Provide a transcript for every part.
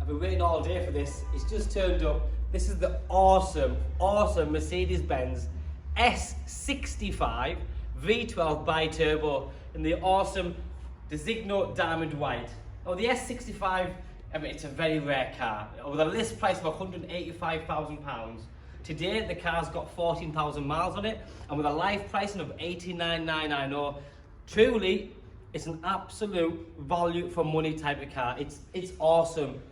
I've been waiting all day for this. It's just turned up. This is the awesome Mercedes-Benz S65 V12 bi-turbo in the awesome Designo Diamond White. Now the S65, I mean, it's a very rare car. With a list price of £185,000. Today, the car's got 14,000 miles on it, and with a live pricing of $89,990, truly, it's an absolute value for money type of car. It's awesome.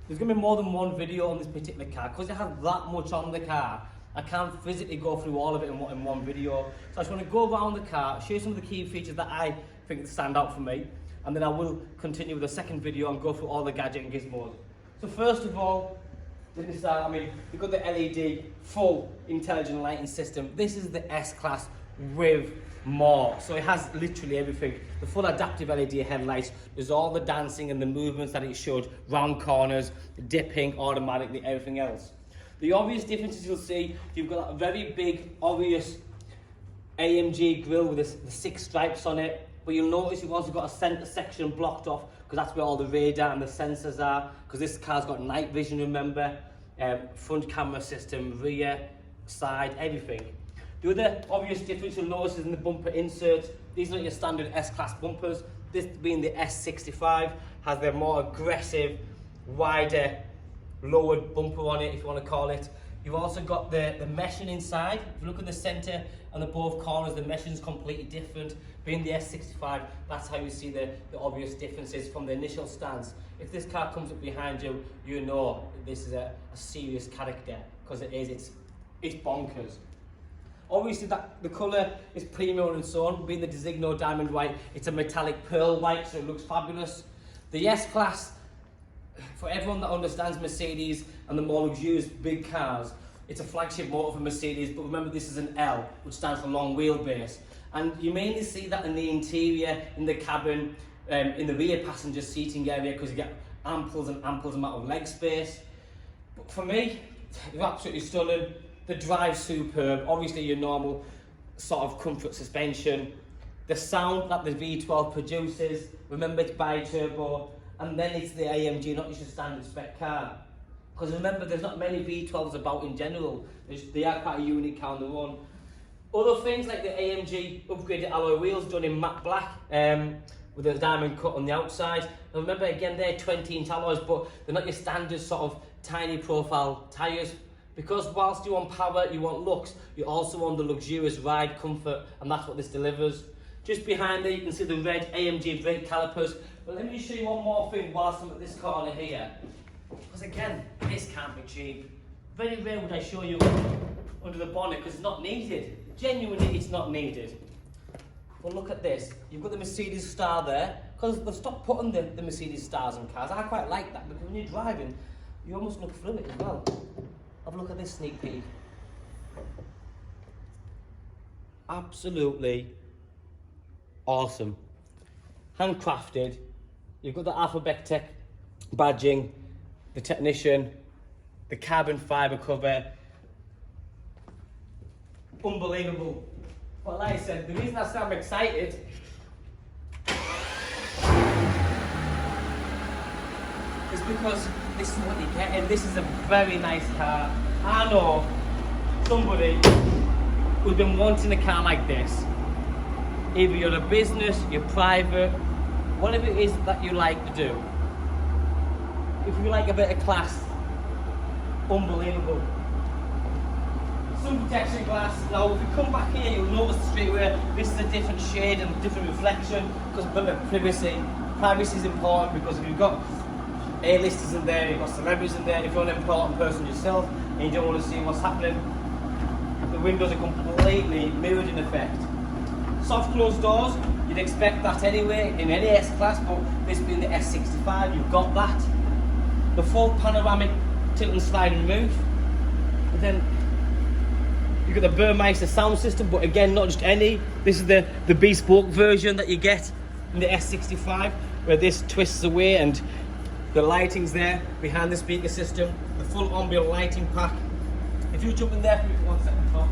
There's gonna be more than one video on this particular car because it has that much on the car. I can't physically go through all of it in one video. So I just want to go around the car, show you some of the key features that I think stand out for me, and then I will continue with the second video and go through all the gadget and gizmos. So first of all, we've got the LED full intelligent lighting system. This is the S-Class with more. So it has literally everything. The full adaptive LED headlights, there's all the dancing and the movements that it should, round corners, dipping, automatically, everything else. The obvious differences you'll see, you've got a very big, obvious AMG grille with the 6 stripes on it, but you'll notice you've also got a centre section blocked off because that's where all the radar and the sensors are, because this car's got night vision, remember, front camera system, rear, side, everything. The other obvious difference you'll notice is in the bumper inserts. These are your standard S-Class bumpers. This being the S65 has their more aggressive, wider, lowered bumper on it, if you want to call it. You've also got the meshing inside. If you look in the centre and the both corners, the meshing is completely different. Being the S65, that's how you see the obvious differences from the initial stance. If this car comes up behind you, you know this is a serious character, because it's bonkers. Obviously the colour is premium and so on. Being the Designo Diamond White, it's a metallic pearl white, so it looks fabulous. The S-Class, for everyone that understands Mercedes and the more luxurious big cars, it's a flagship motor for Mercedes, but remember this is an L, which stands for long wheelbase. And you mainly see that in the interior, in the cabin, in the rear passenger seating area, because you get amples and amples amount of leg space. But for me, it's absolutely stunning. The drive's superb. Obviously your normal sort of comfort suspension. The sound that the V12 produces, remember it's bi-turbo, and then it's the AMG, not just a standard spec car. Because remember, there's not many V12s about in general. They are quite a unique car on their own. Other things like the AMG upgraded alloy wheels done in matte black with a diamond cut on the outside. And remember, again, they're 20-inch alloys, but they're not your standard sort of tiny profile tyres. Because whilst you want power, you want looks, you also want the luxurious ride comfort, and that's what this delivers. Just behind there, you can see the red AMG brake calipers. But let me show you one more thing whilst I'm at this corner here. Because again, this can't be cheap. Very rare would I show you under the bonnet because it's not needed. Genuinely, it's not needed. But look at this. You've got the Mercedes star there, because they've stopped putting the Mercedes stars on cars. I quite like that, because when you're driving, you almost look through it as well. Have a look at this sneak peek. Absolutely awesome. Handcrafted. You've got the Alphabet Tech badging, the technician, the carbon fibre cover. Unbelievable. But like I said, the reason I say I'm excited is because this is what you get, and this is a very nice car. I know somebody who's been wanting a car like this. Either you're a business, you're private, whatever it is that you like to do. If you like a bit of class, unbelievable. Sun protection glass. Now if you come back here, you'll notice straight away this is a different shade and different reflection, because remember, privacy is important, because if you've got A-listers in there, you've got celebrities in there, if you're an important person yourself and you don't want to see what's happening, the windows are completely mirrored in effect. Soft closed doors, you'd expect that anyway in any S-Class, but this being the S65, you've got that. The full panoramic tilt and sliding roof. And then you've got the Burmeister sound system, but again, not just any. This is the bespoke version that you get in the S65, where this twists away and the lighting's there behind the speaker system, the full ambient lighting pack. If you jump in there for me for 1 second, Tom.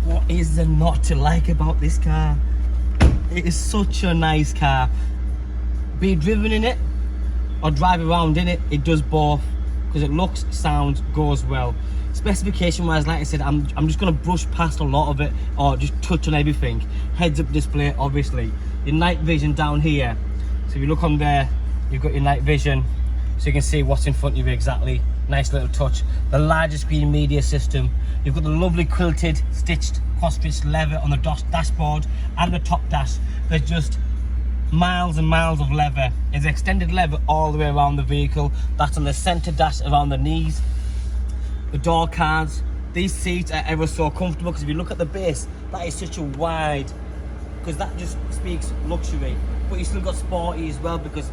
What is there not to like about this car? It is such a nice car. Be driven in it or drive around in it, it does both, because it looks, sounds, goes well. Specification wise, like I said, I'm just going to brush past a lot of it or just touch on everything. Heads up display, obviously. Your night vision down here. So if you look on there, you've got your night vision, so you can see what's in front of you exactly. Nice little touch. The largest screen media system. You've got the lovely quilted, stitched, cross-stitched leather on the dashboard and the top dash. There's just miles and miles of leather. It's extended leather all the way around the vehicle. That's on the center dash around the knees. The door cards. These seats are ever so comfortable, because if you look at the base, that is such a wide, because that just speaks luxury. But you still got sporty as well, because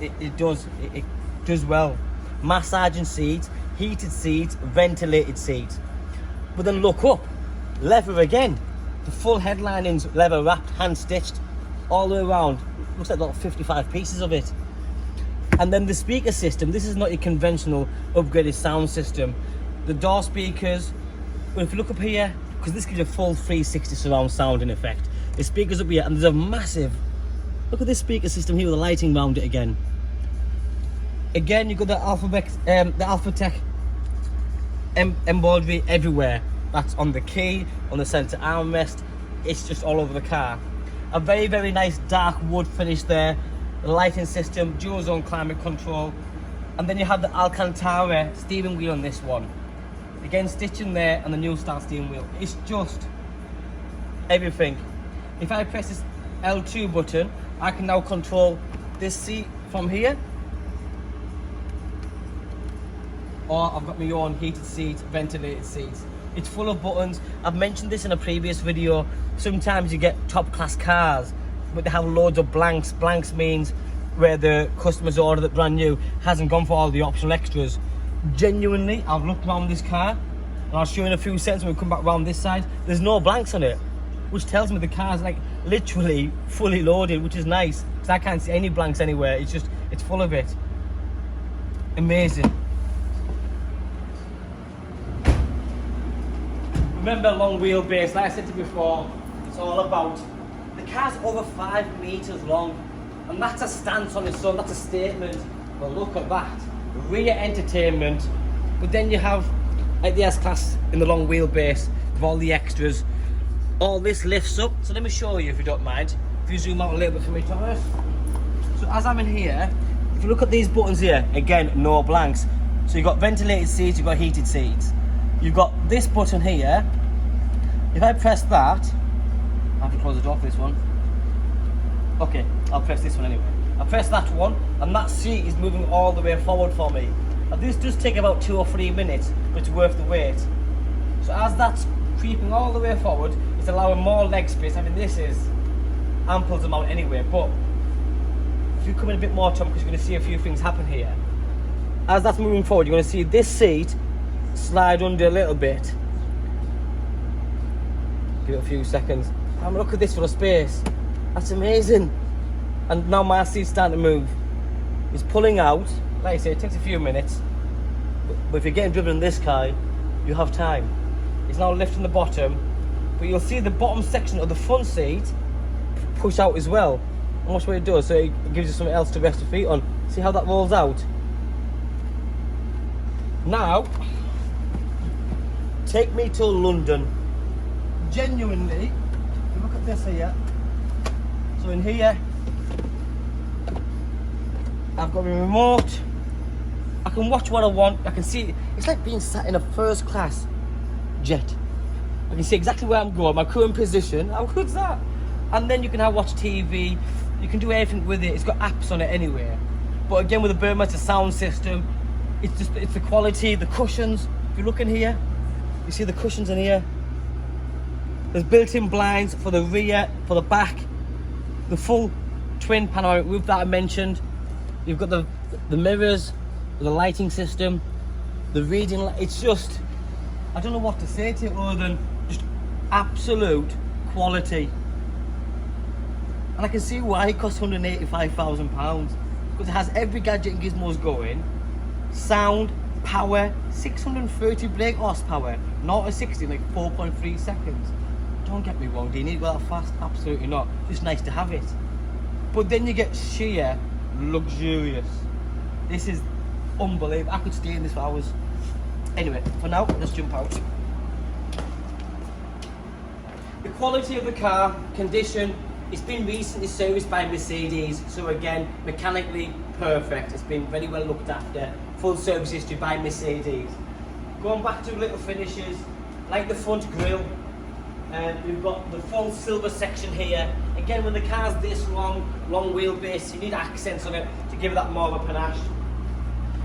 it does well. Massaging seats, heated seats, ventilated seats. But then look up, leather again. The full headlining's leather wrapped, hand stitched, all the way around. Looks like about 55 pieces of it. And then the speaker system, this is not your conventional upgraded sound system. The door speakers, but if you look up here, because this gives you a full 360 surround sound in effect. The speakers up here, and there's a massive, look at this speaker system here with the lighting around it again. Again, you've got the Alphatec embroidery everywhere. That's on the key, on the center armrest. It's just all over the car. A very, very nice dark wood finish there. The lighting system, dual zone climate control. And then you have the Alcantara steering wheel on this one. Again, stitching there, and the new style steering wheel. It's just everything. If I press this L2 button, I can now control this seat from here. Or I've got my own heated seats, ventilated seats. It's full of buttons. I've mentioned this in a previous video. Sometimes you get top class cars, but they have loads of blanks. Blanks means where the customer's ordered it brand new, hasn't gone for all the optional extras. Genuinely, I've looked around this car, and I'll show you in a few seconds when we come back around this side. There's no blanks on it, which tells me the car's like literally fully loaded, which is nice, because I can't see any blanks anywhere. It's full of it. Amazing. Remember, long wheelbase, like I said to you before, it's all about, the car's over 5 meters long, and that's a stance on its own, that's a statement. But look at that, rear entertainment. But then you have, like the S-Class in the long wheelbase, with all the extras. All this lifts up, so let me show you if you don't mind. If you zoom out a little bit for me, Thomas. So as I'm in here, if you look at these buttons here, again, no blanks. So you've got ventilated seats, you've got heated seats. You've got this button here. If I press that, I have to close the door for this one. Okay, I'll press this one anyway. I press that one, and that seat is moving all the way forward for me. And this does take about 2 or 3 minutes, but it's worth the wait. So as that's creeping all the way forward, it's allowing more leg space. I mean, this is ample amount anyway, but if you come in a bit more, Tom, because you're going to see a few things happen here. As that's moving forward, you're going to see this seat slide under a little bit. Give it a few seconds. Look at this for the space. That's amazing. And now my seat's starting to move. It's pulling out. Like I say, it takes a few minutes. But if you're getting driven in this car, you have time. It's now lifting the bottom. But you'll see the bottom section of the front seat push out as well. And watch what it does. So it gives you something else to rest your feet on. See how that rolls out? Now, take me to London. Genuinely, if you look at this here, so in here, I've got my remote. I can watch what I want. I can see, it's like being sat in a first class jet. I can see exactly where I'm going, my current position. How good's that? And then you can watch TV. You can do everything with it. It's got apps on it anyway. But again, with the Burmester sound system, it's the quality, the cushions. If you look in here, you see the cushions in here. There's built-in blinds for the rear, for the back, the full twin panoramic roof that I mentioned. You've got the mirrors, the lighting system, the reading light. It's just, I don't know what to say to it other than just absolute quality. And I can see why it costs £185,000, because it has every gadget and gizmos going. Sound, power, 630 brake horsepower, 0 to 60 in like 4.3 seconds. Don't get me wrong, do you need to go that fast? Absolutely not. Just nice to have it. But then you get sheer luxurious. This is unbelievable. I could stay in this for hours. Anyway, for now, let's jump out. The quality of the car, condition, it's been recently serviced by Mercedes, so again, mechanically perfect. It's been very well looked after. Full service history by Mercedes. Going back to little finishes, like the front grille, we've got the full silver section here. Again, when the car's this long wheelbase, you need accents on it to give it that more of a panache.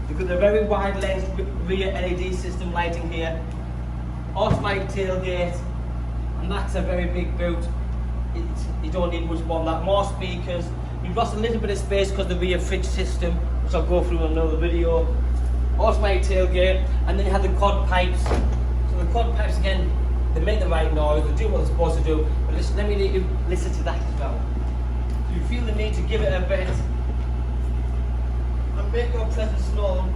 You've got the very wide lens rear LED system lighting here, automatic tailgate, and that's a very big boot. You don't need much more than that. More speakers. You've lost a little bit of space because of the rear fridge system, which I'll go through in another video. Automatic tailgate, and then you have the quad pipes. So the quad pipes, again, they make the right noise, they do what they're supposed to do, but let me listen to that as well. If you feel the need to give it a bit and make your presence known.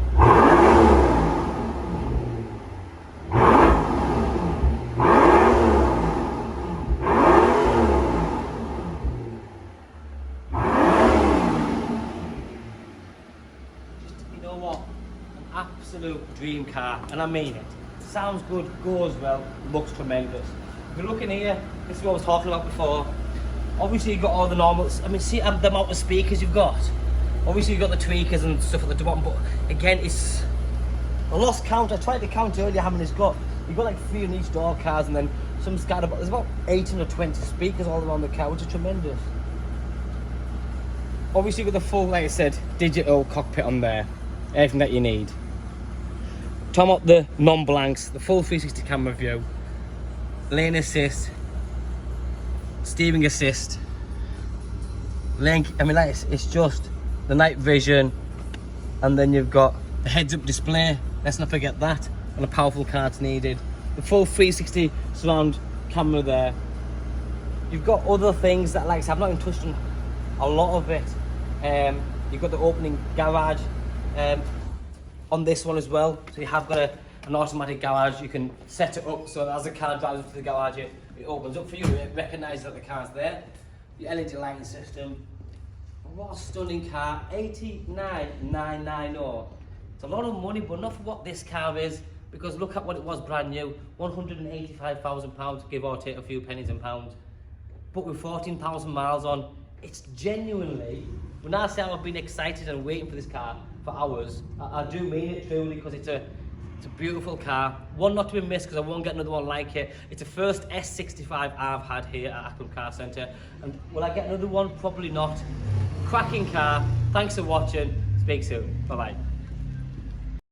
You know what? An absolute dream car, and I mean it. Sounds good, goes well, looks tremendous. If you're looking here, this is what I was talking about before. Obviously you've got all the normals. I mean, see the amount of speakers you've got. Obviously you've got the tweakers and stuff at the bottom, but again, it's I lost count. I tried to count earlier how many it's got. You've got like 3 on each door cars, and then some scattered about. There's about 18 or 20 speakers all around the car, which is tremendous. Obviously with the full, like I said, digital cockpit on there, everything that you need. Talking about the non-blanks, the full 360 camera view, lane assist, steering assist, link. I mean, like it's just the night vision, and then you've got the heads-up display. Let's not forget that, and a powerful card's needed. The full 360 surround camera there. You've got other things that, like I said, I've not even touched on a lot of it. You've got the opening garage. On this one as well, so you have got an automatic garage. You can set it up so that as the car drives up to the garage, it opens up for you. It recognises that the car's there. The LED lighting system. What a stunning car! 89,990. It's a lot of money, but not for what this car is. Because look at what it was brand new, £185,000, give or take a few pennies and pounds. But with 14,000 miles on, it's genuinely. When I say I've been excited and waiting for this car for hours, I do mean it truly, because it's a beautiful car. One not to be missed, because I won't get another one like it. It's the first S65 I've had here at Acklam Car Centre. And will I get another one? Probably not. Cracking car. Thanks for watching. Speak soon. Bye bye.